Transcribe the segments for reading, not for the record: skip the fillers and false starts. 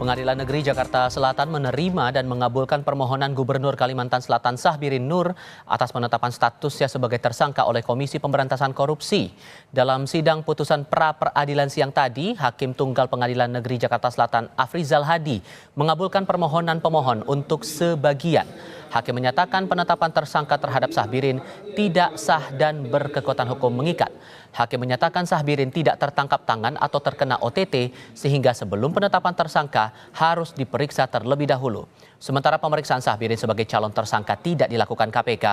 Pengadilan Negeri Jakarta Selatan menerima dan mengabulkan permohonan Gubernur Kalimantan Selatan Syahbirin Nur atas penetapan statusnya sebagai tersangka oleh Komisi Pemberantasan Korupsi. Dalam sidang putusan pra-peradilan siang tadi, Hakim Tunggal Pengadilan Negeri Jakarta Selatan Afrizal Hadi mengabulkan permohonan pemohon untuk sebagian. Hakim menyatakan penetapan tersangka terhadap Syahbirin tidak sah dan berkekuatan hukum mengikat. Hakim menyatakan Syahbirin tidak tertangkap tangan atau terkena OTT sehingga sebelum penetapan tersangka harus diperiksa terlebih dahulu. Sementara pemeriksaan Syahbirin sebagai calon tersangka tidak dilakukan KPK.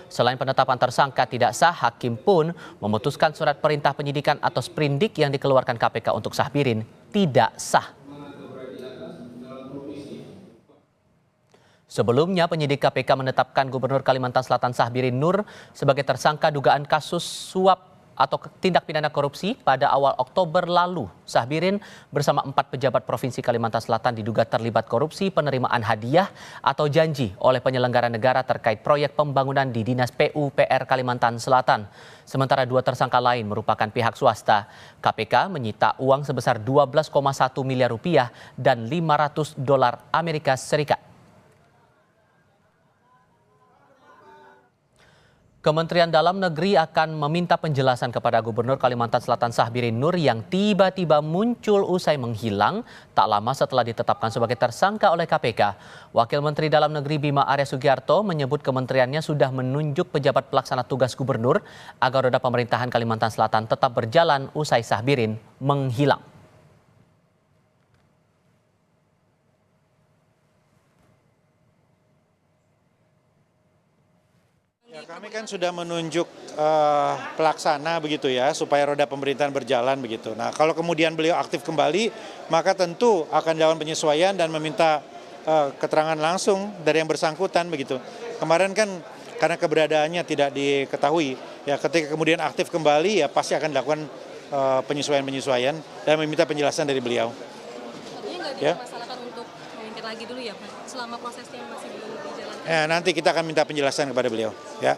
Selain penetapan tersangka tidak sah, Hakim pun memutuskan surat perintah penyidikan atau sprindik yang dikeluarkan KPK untuk Syahbirin tidak sah. Sebelumnya, penyidik KPK menetapkan Gubernur Kalimantan Selatan Syahbirin Nur sebagai tersangka dugaan kasus suap atau tindak pidana korupsi pada awal Oktober lalu. Syahbirin bersama 4 pejabat Provinsi Kalimantan Selatan diduga terlibat korupsi penerimaan hadiah atau janji oleh penyelenggara negara terkait proyek pembangunan di Dinas PUPR Kalimantan Selatan. Sementara 2 tersangka lain merupakan pihak swasta. KPK menyita uang sebesar 12,1 miliar rupiah dan $500 Amerika Serikat. Kementerian Dalam Negeri akan meminta penjelasan kepada Gubernur Kalimantan Selatan Syahbirin Nur yang tiba-tiba muncul usai menghilang tak lama setelah ditetapkan sebagai tersangka oleh KPK. Wakil Menteri Dalam Negeri Bima Arya Sugiarto menyebut kementeriannya sudah menunjuk pejabat pelaksana tugas gubernur agar roda pemerintahan Kalimantan Selatan tetap berjalan usai Syahbirin menghilang. Ya, kami kan sudah menunjuk pelaksana begitu ya, supaya roda pemerintahan berjalan begitu. Nah, kalau kemudian beliau aktif kembali, maka tentu akan dilakukan penyesuaian dan meminta keterangan langsung dari yang bersangkutan begitu. Kemarin kan karena keberadaannya tidak diketahui, ya ketika kemudian aktif kembali ya pasti akan dilakukan penyesuaian dan meminta penjelasan dari beliau. Artinya nggak dipermasalahkan untuk memimpin lagi dulu ya Pak, selama prosesnya masih belum dijalankan? Nanti kita akan minta penjelasan kepada beliau. Ya.